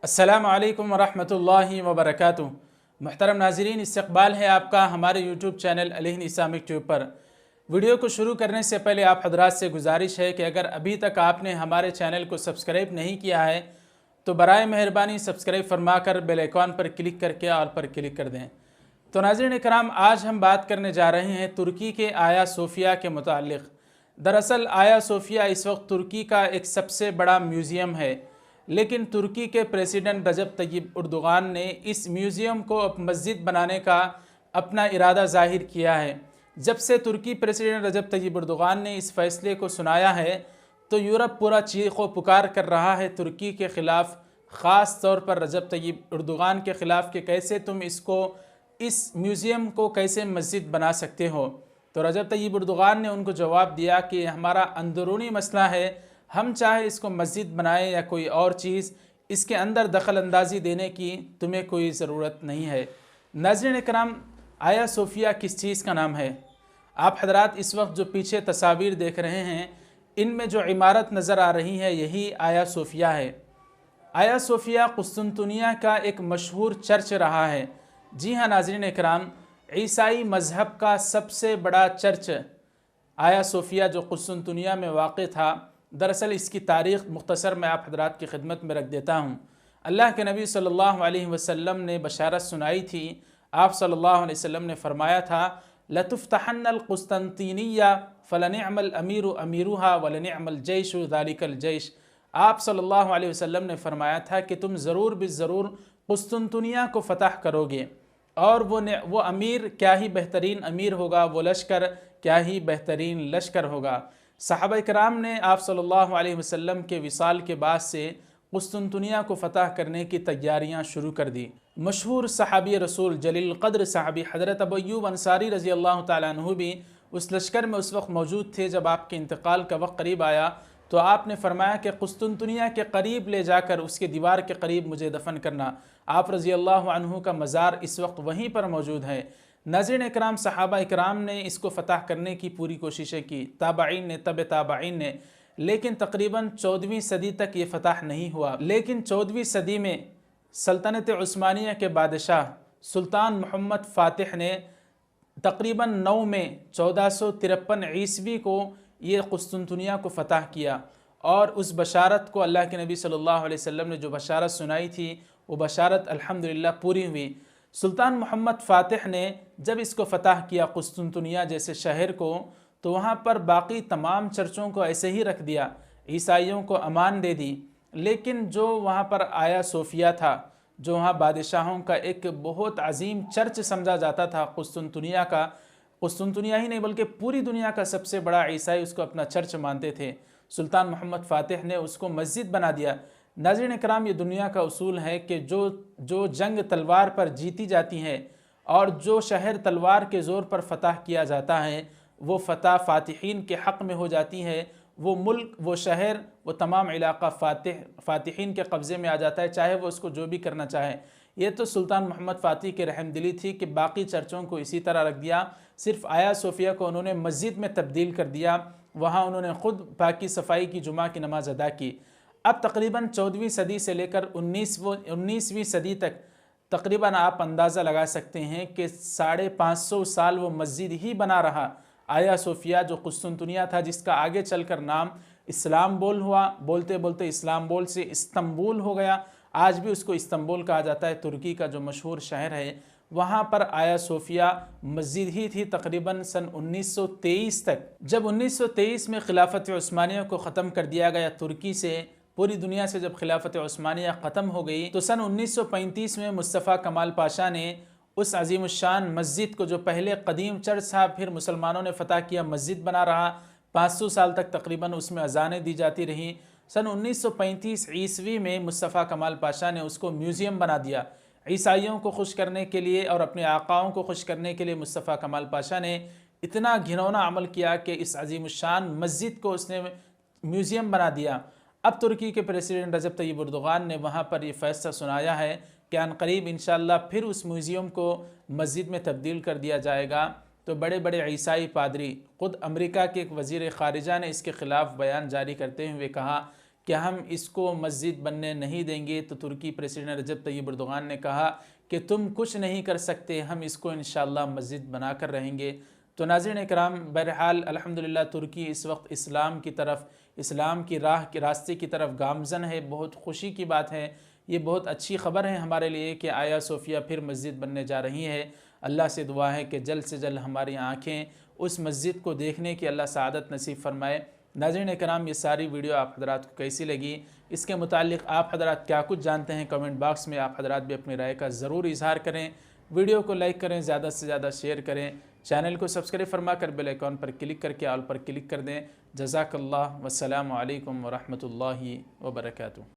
अस्सलामु अलैकुम वरहमतुल्लाहि वबरकातुहू। मुहतरम नाज़रीन, इस्तक़बाल है आपका हमारे YouTube channel Al-Hind Islamic tube पर। वीडियो को शुरू करने से पहले आप हजरात से गुजारिश है कि अगर अभी तक आपने हमारे चैनल को सब्सक्राइब नहीं किया है तो बराए मेहरबानी सब्सक्राइब फरमाकर बेल आइकॉन पर क्लिक करके ऑल पर क्लिक कर दें। तो नाज़रीन इकराम, आज हम बात करने जा रहे हैं तुर्की के आया सोफिया के मुताल्लिक़। दरअसल आया सोफिया इस वक्त तुर्की का एक सबसे बड़ा म्यूज़ियम है, लेकिन तुर्की के प्रेसिडेंट रजब तय्यब उर्दुगान ने इस म्यूज़ियम को अब मस्जिद बनाने का अपना इरादा ज़ाहिर किया है। जब से तुर्की प्रेसिडेंट रजब तय्यब उर्दुगान ने इस फैसले को सुनाया है तो यूरोप पूरा चीख़ो पुकार कर रहा है तुर्की के ख़िलाफ़, ख़ास तौर पर रजब तय्यब उर्दुगान के ख़िलाफ़ कि कैसे तुम इस म्यूज़ियम को कैसे मस्जिद बना सकते हो। तो रजब तय्यब उर्दुगान ने उनको जवाब दिया कि हमारा अंदरूनी मसला है, हम चाहे इसको मस्जिद बनाएं या कोई और चीज़, इसके अंदर दखल अंदाज़ी देने की तुम्हें कोई ज़रूरत नहीं है। नाज़रीन इकराम, आया सोफिया किस चीज़ का नाम है? आप हजरात इस वक्त जो पीछे तस्वीर देख रहे हैं, इनमें जो इमारत नज़र आ रही है यही आया सोफिया है। आया सोफिया कुस्तुनतुनिया का एक मशहूर चर्च रहा है। जी हाँ नाज़रीन इकराम, ईसाई मज़हब का सबसे बड़ा चर्च आया सोफिया जो कुस्तुनतुनिया में वाक़ था। दरअसल इसकी तारीख़ मुख्तसर मैं आप हजरात की खिदमत में रख देता हूँ। अल्लाह के नबी सल्लल्लाहु अलैहि वसल्लम ने बशारत सुनाई थी। आप सल्लल्लाहु अलैहि वसल्लम ने फरमाया था, लतुफ्तहन्नल कुस्तुनतिनिया फलनिअमल अमीरु अमीरुहा वलनिअमल जैशु ज़ालिकल जैश। आप सल्लल्लाहु अलैहि वसल्लम ने फरमाया था कि तुम ज़रूर बिज़रूर कुस्तुनतुनिया को फ़तह करोगे, और वो अमीर क्या ही बेहतरीन अमीर होगा, वो लश्कर क्या ही बेहतरीन लश्कर होगा। सहाबा इकराम ने आप सल्लल्लाहु अलैहि वसल्लम के विसाल के बाद से कुस्तुनतुनिया को फ़तह करने की तैयारियां शुरू कर दी। मशहूर सहाबी रसूल जलील क़द्र सहाबी हज़रत अबू अय्यूब अंसारी रज़ी अल्लाह तआला अन्हु भी उस लश्कर में उस वक्त मौजूद थे। जब आपके इंतकाल का वक्त करीब आया तो आपने फरमाया कि कुस्तुनतुनिया के करीब ले जाकर उसके दीवार के करीब मुझे दफन करना। आप रज़ी अल्लाह अन्हु का मज़ार इस वक्त वहीं पर मौजूद है। नाज़रीन इकराम, सहाबा इकराम ने इसको फ़तह करने की पूरी कोशिशें की, ताबाईन ने, तब ताबाईन ने, लेकिन तकरीबन 14वीं सदी तक ये फ़तह नहीं हुआ। लेकिन 14वीं सदी में सल्तनत उस्मानिया के बादशाह सुल्तान मोहम्मद फ़ातिह ने तकरीबन 9 में 1453 ईस्वी को ये कुस्तुनतुनिया को फ़तह किया, और उस बशारत को अल्लाह के नबी सल्लल्लाहु अलैहि वसल्लम ने जो बशारत सुनाई थी वो बशारत अल्हम्दुलिल्लाह पूरी हुई। सुल्तान मोहम्मद फ़ातिह ने जब इसको फ़तह किया कुस्तुनतुनिया जैसे शहर को, तो वहाँ पर बाकी तमाम चर्चों को ऐसे ही रख दिया, ईसाइयों को अमान दे दी। लेकिन जो वहाँ पर आया सोफिया था, जो वहाँ बादशाहों का एक बहुत अजीम चर्च समझा जाता था कुस्तुनतुनिया का, कुस्तुनतुनिया ही नहीं बल्कि पूरी दुनिया का सबसे बड़ा ईसाई उसको अपना चर्च मानते थे, सुल्तान मोहम्मद फ़ातिह ने उसको मस्जिद बना दिया। नाज़रीन इकराम, ये दुनिया का उसूल है कि जो जंग तलवार पर जीती जाती है और जो शहर तलवार के ज़ोर पर फ़तह किया जाता है, वो फ़तह फ़ातिहीन के हक़ में हो जाती है। वो मुल्क, वो शहर, वो तमाम इलाक़ा फ़ातिहीन के कब्ज़े में आ जाता है, चाहे वो उसको जो भी करना चाहे। ये तो सुल्तान मोहम्मद फ़ातिह की रहमदिली थी कि बाकी चर्चों को इसी तरह रख दिया, सिर्फ़ आया सोफिया को उन्होंने मस्जिद में तब्दील कर दिया। वहाँ उन्होंने ख़ुद पाकी सफ़ाई की जुमा की नमाज़ अदा की। अब तकरीबन 14वीं सदी से लेकर 19वीं सदी तक तकरीबन आप अंदाज़ा लगा सकते हैं कि 550 साल वो मस्जिद ही बना रहा आया सोफिया जो कुस्तुनतुनिया था, जिसका आगे चलकर नाम इस्लाम्बुल हुआ। बोलते बोलते इस्लाम्बुल से इस्तंबुल हो गया। आज भी उसको इस्तंबुल कहा जाता है, तुर्की का जो मशहूर शहर है। वहाँ पर आया सोफिया मस्जिद ही थी तकरीबन सन 1923 तक। जब 1923 में खिलाफत उस्मानिया को ख़त्म कर दिया गया तुर्की से, पूरी दुनिया से जब खिलाफत उस्मानिया ख़त्म हो गई, तो सन 1935 में मुस्तफ़ा कमाल पाशा ने उस अज़ीमुश्शान मस्जिद को, जो पहले कदीम चर्च था फिर मुसलमानों ने फ़तह किया, मस्जिद बना रहा। 500 साल तक तकरीबन उसमें अज़ानें दी जाती रहीं। सन 1935 ईस्वी में मुस्तफ़ा कमाल पाशा ने उसको म्यूज़ियम बना दिया। ईसाइयों को खुश करने के लिए और अपने आकाओं को खुश करने के लिए मुस्तफ़ा कमाल पाशा ने इतना घिनौना अमल किया कि इस अज़ीमुश्शान मस्जिद को उसने म्यूज़ियम बना दिया। अब तुर्की के प्रेसिडेंट रजब तय्यब उर्दुगान ने वहाँ पर ये फ़ैसला सुनाया है कि अनक़रीब इंशाअल्लाह फिर उस म्यूज़ियम को मस्जिद में तब्दील कर दिया जाएगा। तो बड़े बड़े ईसाई पादरी, ख़ुद अमेरिका के एक वज़ीर ख़ारिजा ने इसके ख़िलाफ़ बयान जारी करते हुए कहा कि हम इसको मस्जिद बनने नहीं देंगे, तो तुर्की प्रेसिडेंट रजब तैयब एर्दोगान ने कहा कि तुम कुछ नहीं कर सकते, हम इसको इंशाअल्लाह मस्जिद बना कर रहेंगे। तो नाज़रीन इकराम, बहरहाल अल्हम्दुलिल्लाह तुर्की इस वक्त इस्लाम की तरफ, इस्लाम की राह के रास्ते की तरफ गामज़न है। बहुत खुशी की बात है, ये बहुत अच्छी ख़बर है हमारे लिए कि आया सोफिया फिर मस्जिद बनने जा रही है। अल्लाह से दुआ है कि जल्द से जल्द हमारी आँखें उस मस्जिद को देखने की अल्लाह सआदत नसीब फरमाए। नाज़रीन कराम, ये सारी वीडियो आप हज़रात को कैसी लगी, इसके मुतालिक आप हज़रात क्या कुछ जानते हैं, कमेंट बॉक्स में आप हज़रात भी अपनी राय का ज़रूर इजहार करें। वीडियो को लाइक करें, ज़्यादा से ज़्यादा शेयर करें, चैनल को सब्सक्राइब फरमा कर बेल आइकॉन पर क्लिक करके ऑल पर क्लिक कर दें। जज़ाकल्लाह, वस्सलामु अलैकुम व रहमतुल्लाहि व बरकातुहू।